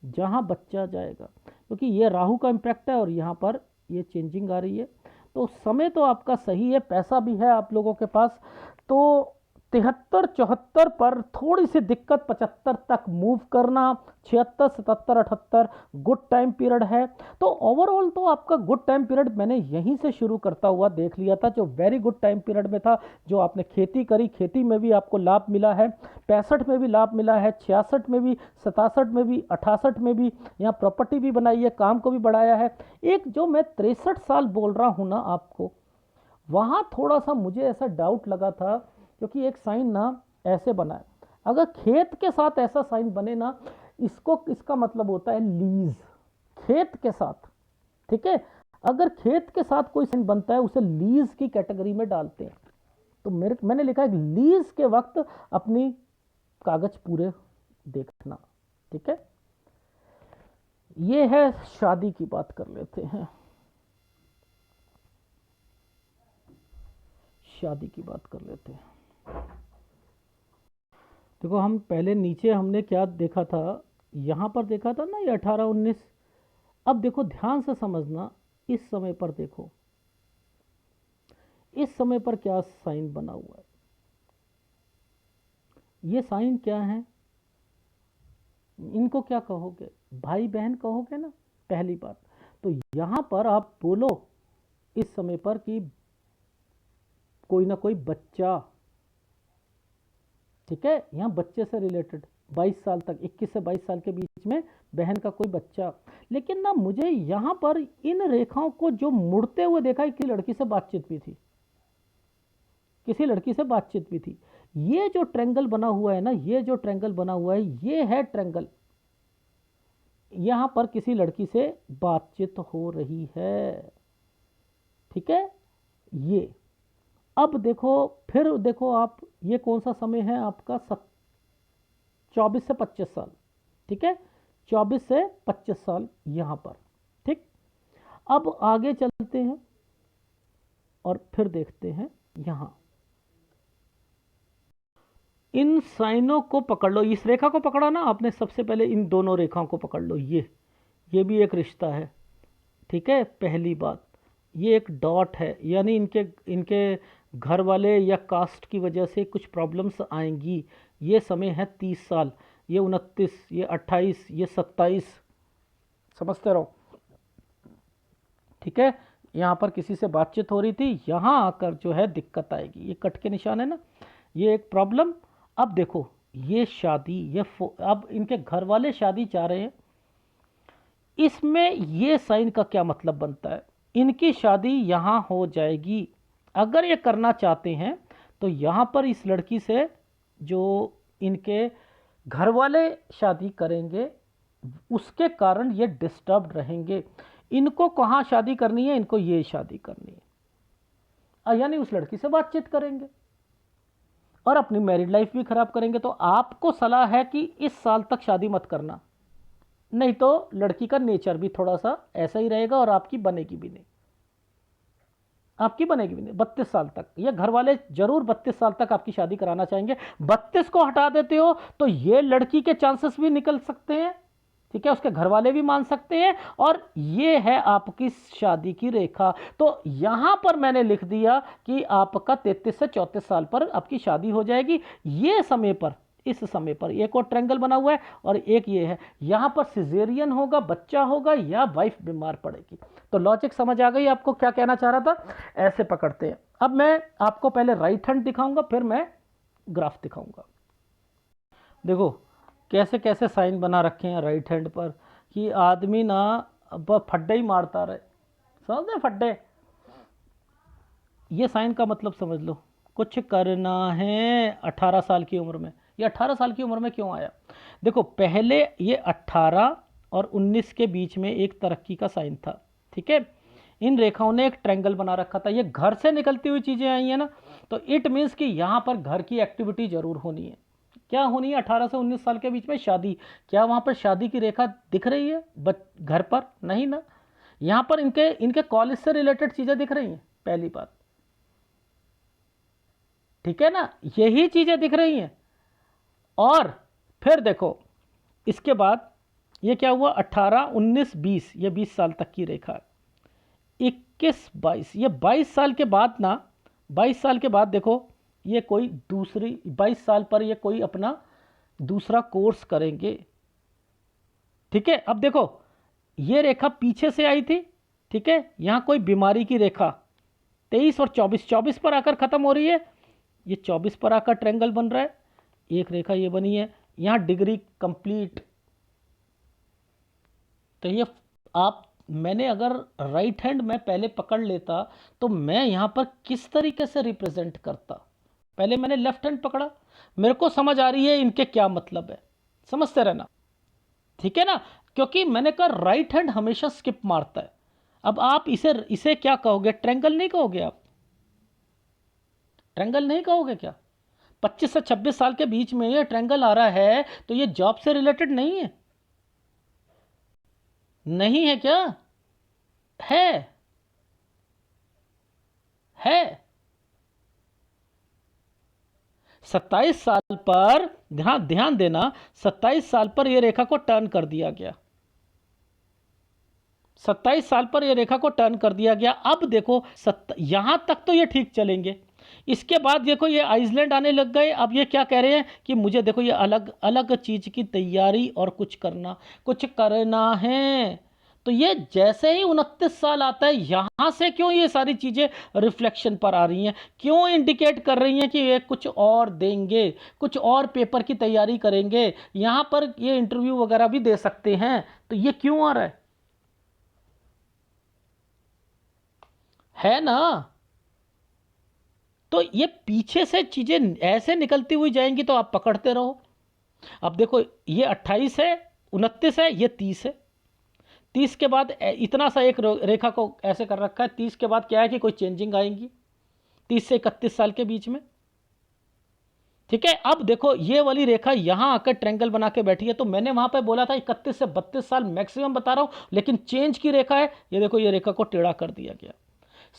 S1: जहाँ बच्चा जाएगा, क्योंकि ये राहु का इम्पैक्ट है और यहाँ पर ये चेंजिंग आ रही है। तो समय तो आपका सही है, पैसा भी है आप लोगों के पास। तो 73 74 पर थोड़ी सी दिक्कत, 75 तक मूव करना, 76 77 78 गुड टाइम पीरियड है। तो ओवरऑल तो आपका गुड टाइम पीरियड मैंने यहीं से शुरू करता हुआ देख लिया था, जो वेरी गुड टाइम पीरियड में था। जो आपने खेती करी, खेती में भी आपको लाभ मिला है, 65 में भी लाभ मिला है, 66 में भी, 67 में भी, 68 में भी। यहाँ प्रॉपर्टी भी बनाई है, काम को भी बढ़ाया है। एक जो मैं 63 साल बोल रहा हूँ ना आपको, वहाँ थोड़ा सा मुझे ऐसा डाउट लगा था, क्योंकि एक साइन ना ऐसे बना है। अगर खेत के साथ ऐसा साइन बने ना, इसको, इसका मतलब होता है लीज, खेत के साथ। ठीक है, अगर खेत के साथ कोई साइन बनता है, उसे लीज की कैटेगरी में डालते हैं। तो मैंने लिखा है लीज के वक्त अपनी कागज पूरे देखना। ठीक है, ये है, शादी की बात कर लेते हैं, शादी की बात कर लेते हैं। देखो, हम पहले नीचे हमने क्या देखा था, यहाँ पर देखा था ना ये 18 19। अब देखो ध्यान से समझना, इस समय पर देखो, इस समय पर क्या साइन बना हुआ है। ये साइन क्या है, इनको क्या कहोगे, भाई बहन कहोगे ना, पहली बात। तो यहाँ पर आप बोलो इस समय पर कि कोई ना कोई बच्चा। ठीक है, यहाँ बच्चे से रिलेटेड 22 साल तक, 21 से 22 साल के बीच में बहन का कोई बच्चा। लेकिन ना मुझे यहाँ पर इन रेखाओं को जो मुड़ते हुए देखा, किसी लड़की से बातचीत भी थी, किसी लड़की से बातचीत भी थी। ये जो ट्रायंगल बना हुआ है ना, ये जो ट्रायंगल बना हुआ है, ये है ट्रायंगल। यहाँ पर किसी लड़की से बातचीत हो रही है। ठीक है, ये अब देखो, फिर देखो आप, ये कौन सा समय है आपका, 24 से 25 साल। ठीक है, 24 से 25 साल यहाँ पर। ठीक, अब आगे चलते हैं और फिर देखते हैं यहाँ, इन साइनों को पकड़ लो। इस रेखा को पकड़ा ना आपने, सबसे पहले इन दोनों रेखाओं को पकड़ लो। ये भी एक रिश्ता है। ठीक है, पहली बात, ये एक डॉट है, यानी इनके इनके घर वाले या कास्ट की वजह से कुछ प्रॉब्लम्स आएंगी। ये समय है 30 साल, ये 29, ये 28, ये 27, समझते रहो। ठीक है, यहाँ पर किसी से बातचीत हो रही थी, यहाँ आकर जो है दिक्कत आएगी। ये कट के निशान है ना, ये एक प्रॉब्लम। अब देखो, ये शादी अब इनके घर वाले शादी चाह रहे हैं, इसमें ये साइन का क्या मतलब बनता है? इनकी शादी यहाँ हो जाएगी। अगर ये करना चाहते हैं तो यहाँ पर इस लड़की से जो इनके घर वाले शादी करेंगे उसके कारण ये डिस्टर्ब रहेंगे। इनको कहाँ शादी करनी है? इनको ये शादी करनी है, यानी उस लड़की से बातचीत करेंगे और अपनी मैरिड लाइफ भी खराब करेंगे। तो आपको सलाह है कि इस साल तक शादी मत करना, नहीं तो लड़की का नेचर भी थोड़ा सा ऐसा ही रहेगा और आपकी बनेगी भी नहीं, आपकी बनेगी भी नहीं 32 साल तक। ये घर वाले जरूर 32 साल तक आपकी शादी कराना चाहेंगे। 32 को हटा देते हो तो ये लड़की के चांसेस भी निकल सकते हैं, ठीक है, उसके घर वाले भी मान सकते हैं, और ये है आपकी शादी की रेखा। तो यहां पर मैंने लिख दिया कि आपका 33 से 34 साल पर आपकी शादी हो जाएगी। ये समय पर, इस समय पर एक और ट्रायंगल बना हुआ है और एक ये है, यहां पर सिजेरियन होगा, बच्चा होगा या वाइफ बीमार पड़ेगी। तो लॉजिक समझ आ गई आपको क्या कहना चाह रहा था? ऐसे पकड़ते हैं। अब मैं आपको पहले राइट हैंड दिखाऊंगा, फिर मैं ग्राफ दिखाऊंगा। देखो कैसे कैसे साइन बना रखे हैं राइट हैंड पर कि आदमी ना अब फड्डे ही मारता रहे, समझते फड्डे। ये साइन का मतलब समझ लो, कुछ करना है 18 साल की उम्र में। ये 18 साल की उम्र में क्यों आया? देखो पहले ये 18 और 19 के बीच में एक तरक्की का साइन था, ठीक है। इन रेखाओं ने एक ट्रायंगल बना रखा था, ये घर से निकलती हुई चीज़ें आई हैं ना, तो इट मीन्स कि यहाँ पर घर की एक्टिविटी जरूर होनी है। क्या होनी है? 18 से 19 साल के बीच में शादी। क्या वहाँ पर शादी की रेखा दिख रही है घर पर? नहीं ना। यहाँ पर इनके इनके कॉलेज से रिलेटेड चीज़ें दिख रही हैं, पहली बात, ठीक है ना, यही चीज़ें दिख रही हैं। और फिर देखो इसके बाद ये क्या हुआ, 18, 19, 20, ये 20 साल तक की रेखा। 21, 22, ये 22 साल के बाद ना, 22 साल के बाद देखो ये कोई दूसरी 22 साल पर ये कोई अपना दूसरा कोर्स करेंगे, ठीक है। अब देखो ये रेखा पीछे से आई थी, ठीक है, यहां कोई बीमारी की रेखा 23 और 24 पर आकर खत्म हो रही है। ये 24 पर आकर ट्रायंगल बन रहा है, एक रेखा ये बनी है, यहां डिग्री कंप्लीट। तो ये आप, मैंने अगर राइट हैंड में पहले पकड़ लेता तो मैं यहां पर किस तरीके से रिप्रेजेंट करता। पहले मैंने लेफ्ट हैंड पकड़ा, मेरे को समझ आ रही है इनके क्या मतलब है, समझते रहना, ठीक है ना, क्योंकि मैंने कहा राइट हैंड हमेशा स्किप मारता है। अब आप इसे इसे क्या कहोगे? ट्रायंगल नहीं कहोगे आप? ट्रायंगल नहीं कहोगे क्या? 25 से 26 साल के बीच में ये ट्रायंगल आ रहा है तो ये जॉब से रिलेटेड नहीं है? नहीं है क्या? है, है। 27 साल पर ध्यान ध्यान देना, 27 साल पर यह रेखा को टर्न कर दिया गया, 27 साल पर यह रेखा को टर्न कर दिया गया। अब देखो यहां तक तो ये ठीक चलेंगे, इसके बाद देखो ये आइसलैंड आने लग गए। अब ये क्या कह रहे हैं कि मुझे देखो ये अलग अलग चीज की तैयारी और कुछ करना है। तो ये जैसे ही 29 साल आता है, यहां से क्यों ये सारी चीजें रिफ्लेक्शन पर आ रही हैं, क्यों इंडिकेट कर रही हैं कि ये कुछ और देंगे, कुछ और पेपर की तैयारी करेंगे, यहां पर ये इंटरव्यू वगैरह भी दे सकते हैं। तो ये क्यों आ रहा है ना। तो ये पीछे से चीजें ऐसे निकलती हुई जाएंगी तो आप पकड़ते रहो। अब देखो ये 28 है, 29 है, ये 30 है। 30 के बाद इतना सा एक रेखा को ऐसे कर रखा है। 30 के बाद क्या है कि कोई चेंजिंग आएंगी 30 से 31 साल के बीच में, ठीक है। अब देखो ये वाली रेखा यहां आकर ट्रायंगल बना के बैठी है। तो मैंने वहां पे बोला था 31 से 32 साल मैक्सिमम बता रहा हूं, लेकिन चेंज की रेखा है। ये देखो ये रेखा को टेढ़ा कर दिया गया।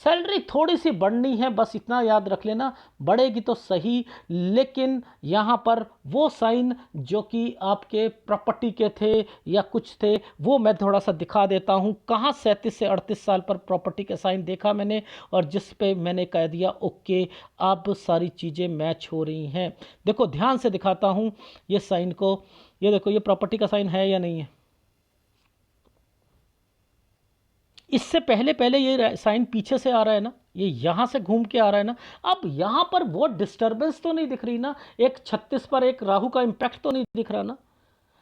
S1: सैलरी थोड़ी सी बढ़नी है, बस इतना याद रख लेना, बढ़ेगी तो सही। लेकिन यहाँ पर वो साइन जो कि आपके प्रॉपर्टी के थे या कुछ थे, वो मैं थोड़ा सा दिखा देता हूँ। कहाँ 37 से 38 साल पर प्रॉपर्टी के साइन देखा मैंने, और जिस पे मैंने कह दिया ओके, अब सारी चीज़ें मैच हो रही हैं। देखो ध्यान से दिखाता हूँ ये साइन को, ये देखो ये प्रॉपर्टी का साइन है या नहीं है? इससे पहले पहले ये साइन पीछे से आ रहा है ना, ये यहाँ से घूम के आ रहा है ना। अब यहाँ पर वो डिस्टर्बेंस तो नहीं दिख रही ना, एक 36 पर एक राहु का इम्पैक्ट तो नहीं दिख रहा ना,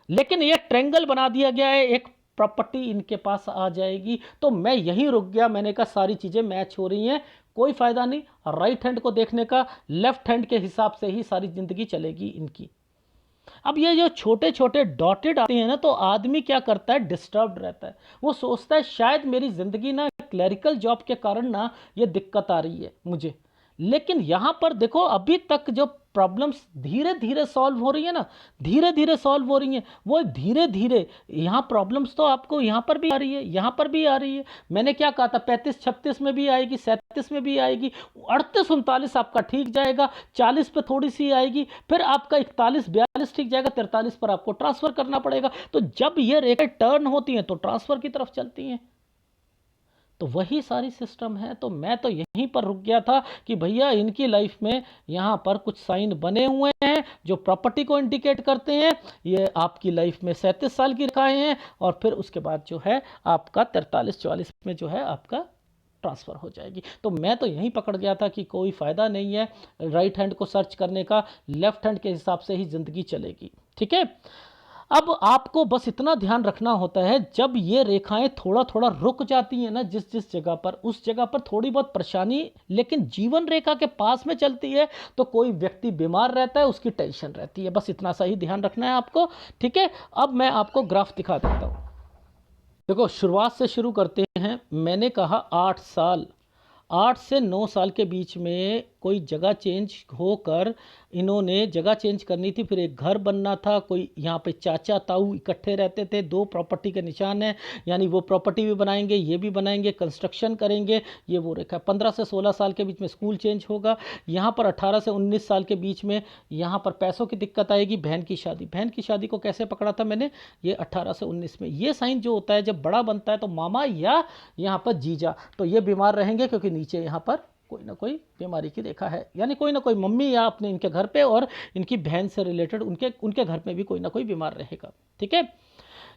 S1: लेकिन ये ट्रेंगल बना दिया गया है, एक प्रॉपर्टी इनके पास आ जाएगी। तो मैं यहीं रुक गया, मैंने कहा सारी चीज़ें मैच हो रही हैं, कोई फ़ायदा नहीं राइट हैंड को देखने का, लेफ्ट हैंड के हिसाब से ही सारी ज़िंदगी चलेगी इनकी। अब ये जो छोटे छोटे डॉटेड आते हैं ना, तो आदमी क्या करता है, डिस्टर्ब्ड रहता है। वो सोचता है शायद मेरी ज़िंदगी ना क्लरिकल जॉब के कारण ना ये दिक्कत आ रही है मुझे। लेकिन यहाँ पर देखो, अभी तक जो प्रॉब्लम्स धीरे धीरे सॉल्व हो रही है ना, धीरे धीरे सॉल्व हो रही हैं, वो धीरे धीरे यहाँ प्रॉब्लम्स तो आपको यहाँ पर भी आ रही है, यहाँ पर भी आ रही है। मैंने क्या कहा था, 35-36 में भी आएगी, 37 में भी आएगी, 38-39 आपका ठीक जाएगा, 40 पे थोड़ी सी आएगी, फिर आपका 41-42 ठीक जाएगा, 43 पर आपको ट्रांसफर करना पड़ेगा। तो जब ये रेखें टर्न होती हैं तो ट्रांसफर की तरफ चलती हैं। तो वही सारी सिस्टम है। तो मैं तो यहीं पर रुक गया था कि भैया इनकी लाइफ में यहाँ पर कुछ साइन बने हुए हैं जो प्रॉपर्टी को इंडिकेट करते हैं। ये आपकी लाइफ में 37 साल की रेखाएं हैं, और फिर उसके बाद जो है आपका 43-44 में जो है आपका ट्रांसफ़र हो जाएगी। तो मैं तो यहीं पकड़ गया था कि कोई फ़ायदा नहीं है राइट हैंड को सर्च करने का, लेफ्ट हैंड के हिसाब से ही ज़िंदगी चलेगी। ठीक है, अब आपको बस इतना ध्यान रखना होता है, जब ये रेखाएं थोड़ा थोड़ा रुक जाती हैं ना जिस जिस जगह पर, उस जगह पर थोड़ी बहुत परेशानी लेकिन जीवन रेखा के पास में चलती है, तो कोई व्यक्ति बीमार रहता है, उसकी टेंशन रहती है। बस इतना सा ही ध्यान रखना है आपको। ठीक है, अब मैं आपको ग्राफ दिखा देता हूँ। देखो, शुरुआत से शुरू करते हैं। मैंने कहा 8 साल, 8 से 9 साल के बीच में कोई जगह चेंज होकर इन्होंने जगह चेंज करनी थी, फिर एक घर बनना था। कोई यहाँ पे चाचा ताऊ इकट्ठे रहते थे, 2 प्रॉपर्टी के निशान हैं, यानी वो प्रॉपर्टी भी बनाएंगे, ये भी बनाएंगे, कंस्ट्रक्शन करेंगे, ये वो रेखा। 15 से 16 साल के बीच में स्कूल चेंज होगा। यहाँ पर 18 से 19 साल के बीच में यहाँ पर पैसों की दिक्कत आएगी। बहन की शादी, बहन की शादी को कैसे पकड़ा था मैंने, ये 18 से 19 में। ये साइन जो होता है जब बड़ा बनता है तो मामा या यहाँ पर जीजा, तो ये बीमार रहेंगे क्योंकि नीचे यहाँ पर कोई ना कोई बीमारी की रेखा है, यानी कोई ना कोई मम्मी या अपने इनके घर पे और इनकी बहन से रिलेटेड उनके उनके घर में भी कोई ना कोई बीमार रहेगा। ठीक है,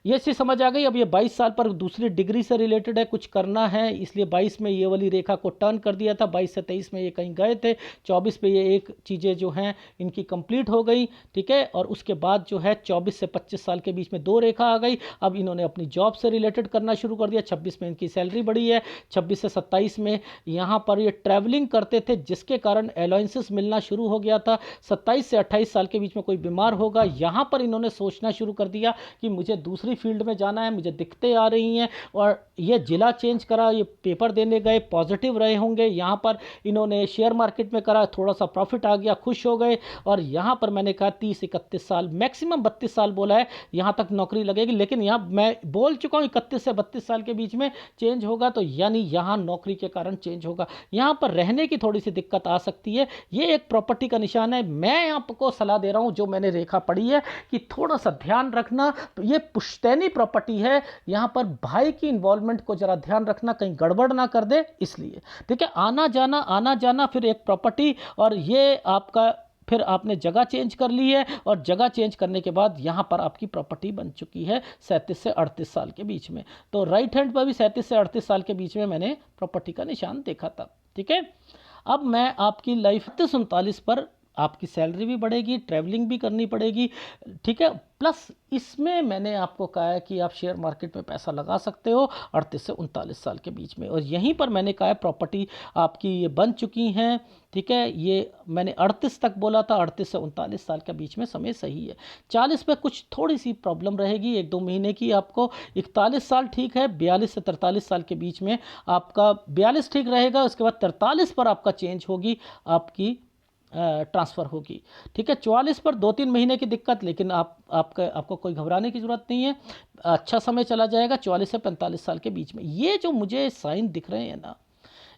S1: ये चीज़ समझ आ गई। अब ये 22 साल पर दूसरी डिग्री से रिलेटेड है, कुछ करना है, इसलिए 22 में ये वाली रेखा को टर्न कर दिया था। 22 से 23 में ये कहीं गए थे, 24 पे ये एक चीज़ें जो हैं इनकी कंप्लीट हो गई। ठीक है, और उसके बाद जो है 24 से 25 साल के बीच में 2 रेखा आ गई। अब इन्होंने अपनी जॉब से रिलेटेड करना शुरू कर दिया। 26 में इनकी सैलरी बढ़ी है। 26 से 27 में यहाँ पर ये ट्रैवलिंग करते थे, जिसके कारण अलाउंसेस मिलना शुरू हो गया था। 27 से 28 साल के बीच में कोई बीमार होगा, यहाँ पर इन्होंने सोचना शुरू कर दिया कि मुझे दूसरी फील्ड में जाना है, मुझे दिक्कतें आ रही हैं, और ये जिला चेंज करा, ये पेपर देने गए, पॉजिटिव रहे होंगे। यहाँ पर इन्होंने शेयर मार्केट में करा, थोड़ा सा प्रॉफिट आ गया, खुश हो गए। और यहाँ पर मैंने कहा 30-31 साल, मैक्सिमम 32 साल बोला है, यहाँ तक नौकरी लगेगी। लेकिन यहाँ मैं बोल चुका हूँ 31 से 32 साल के बीच में चेंज होगा, तो यानी यहाँ नौकरी के कारण चेंज होगा। यहाँ पर रहने की थोड़ी सी दिक्कत आ सकती है। ये एक प्रॉपर्टी का निशान है। मैं आपको सलाह दे रहा हूँ, जो मैंने रेखा पढ़ी है, कि थोड़ा सा ध्यान रखना। ये पुश्तैनी प्रॉपर्टी है, यहाँ पर भाई की इन्वॉल्वमेंट को जरा ध्यान रखना, कहीं गड़बड़ ना कर दे, इसलिए। ठीक है, आना जाना फिर एक प्रॉपर्टी, और ये आपका फिर आपने जगह चेंज कर ली है, और जगह चेंज करने के बाद यहाँ पर आपकी प्रॉपर्टी बन चुकी है 37 से 38 साल के बीच में। तो राइट हैंड पर भी 37 से 38 साल के बीच में मैंने प्रॉपर्टी का निशान देखा था। ठीक है, अब मैं आपकी लाइफ 39 पर आपकी सैलरी भी बढ़ेगी, ट्रैवलिंग भी करनी पड़ेगी। ठीक है, प्लस इसमें मैंने आपको कहा है कि आप शेयर मार्केट में पैसा लगा सकते हो 38 से 39 साल के बीच में। और यहीं पर मैंने कहा है प्रॉपर्टी आपकी ये बन चुकी हैं। ठीक है, ये मैंने 38 तक बोला था, 38 से 39 साल के बीच में समय सही है। 40 पे कुछ थोड़ी सी प्रॉब्लम रहेगी, 1-2 महीने की आपको। 41 साल ठीक है, 42 से 43 साल के बीच में आपका 42 ठीक रहेगा, उसके बाद 43 पर आपका चेंज होगी, आपकी ट्रांसफ़र होगी। ठीक है, 44 पर 2-3 महीने की दिक्कत, लेकिन आपको कोई घबराने की ज़रूरत नहीं है, अच्छा समय चला जाएगा। 44 से 45 साल के बीच में ये जो मुझे साइन दिख रहे हैं ना,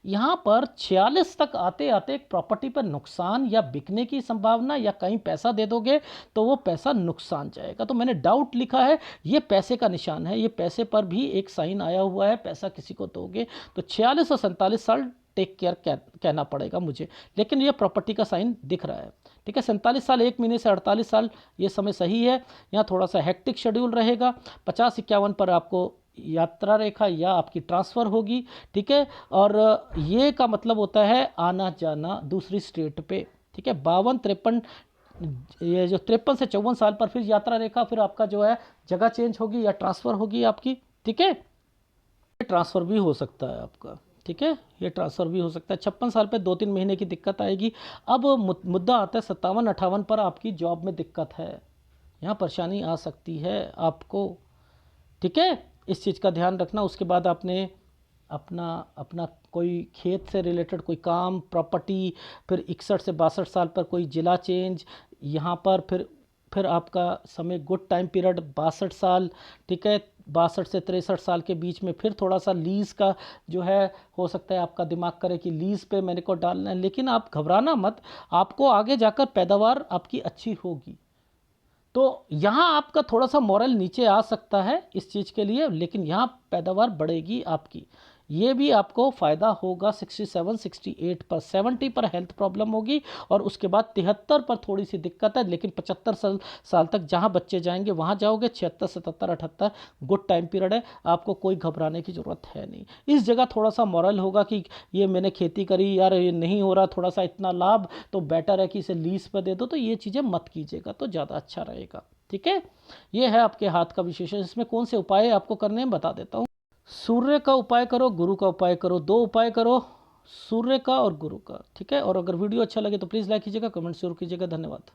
S1: यहाँ पर 46 तक आते आते एक प्रॉपर्टी पर नुकसान या बिकने की संभावना, या कहीं पैसा दे दोगे तो वो पैसा नुकसान जाएगा। तो मैंने डाउट लिखा है, ये पैसे का निशान है, ये पैसे पर भी एक साइन आया हुआ है, पैसा किसी को दोगे तो 46 और 47 साल टेक केयर कहना पड़ेगा मुझे, लेकिन ये प्रॉपर्टी का साइन दिख रहा है। ठीक है, 47 साल 1 महीने से 48 साल ये समय सही है। यहाँ थोड़ा सा हेक्टिक शेड्यूल रहेगा। 50-51 पर आपको यात्रा रेखा या आपकी ट्रांसफ़र होगी, ठीक है। और ये का मतलब होता है आना जाना दूसरी स्टेट पे, ठीक है। 52-53, ये जो 53 से 54 साल पर फिर यात्रा रेखा, फिर आपका जो है जगह चेंज होगी या ट्रांसफ़र होगी आपकी, ठीक है। ये ट्रांसफ़र भी हो सकता है आपका, ठीक है, ये ट्रांसफ़र भी हो सकता है। 56 साल पे 2-3 महीने की दिक्कत आएगी। अब मुद्दा आता है 57-58 पर, आपकी जॉब में दिक्कत है, यहाँ परेशानी आ सकती है आपको, ठीक है। इस चीज़ का ध्यान रखना। उसके बाद आपने अपना अपना कोई खेत से रिलेटेड कोई काम, प्रॉपर्टी, फिर 61 से 62 साल पर कोई जिला चेंज, यहाँ पर फिर आपका समय गुड टाइम पीरियड 62 साल, ठीक है। 62 से 63 साल के बीच में फिर थोड़ा सा लीज़ का जो है, हो सकता है आपका दिमाग करे कि लीज़ पे मैंने को डालना है, लेकिन आप घबराना मत, आपको आगे जाकर पैदावार आपकी अच्छी होगी। तो यहाँ आपका थोड़ा सा मॉरल नीचे आ सकता है इस चीज़ के लिए, लेकिन यहाँ पैदावार बढ़ेगी आपकी, ये भी आपको फ़ायदा होगा। 67, 68 पर, 70 पर हेल्थ प्रॉब्लम होगी, और उसके बाद 73 पर थोड़ी सी दिक्कत है, लेकिन 75 साल तक जहाँ बच्चे जाएंगे वहाँ जाओगे। 76, 77, 78 गुड टाइम पीरियड है, आपको कोई घबराने की ज़रूरत है नहीं। इस जगह थोड़ा सा मॉरल होगा कि ये मैंने खेती करी यार, ये नहीं हो रहा थोड़ा सा इतना लाभ, तो बेटर है कि इसे लीज पर दे दो, तो ये चीज़ें मत कीजिएगा, तो ज़्यादा अच्छा रहेगा, ठीक है। ये है आपके हाथ का विशेषण। इसमें कौन से उपाय आपको करने हैं बता देता हूँ। सूर्य का उपाय करो, गुरु का उपाय करो, 2 उपाय करो, सूर्य का और गुरु का, ठीक है। और अगर वीडियो अच्छा लगे तो प्लीज़ लाइक कीजिएगा, कमेंट जरूर कीजिएगा। धन्यवाद।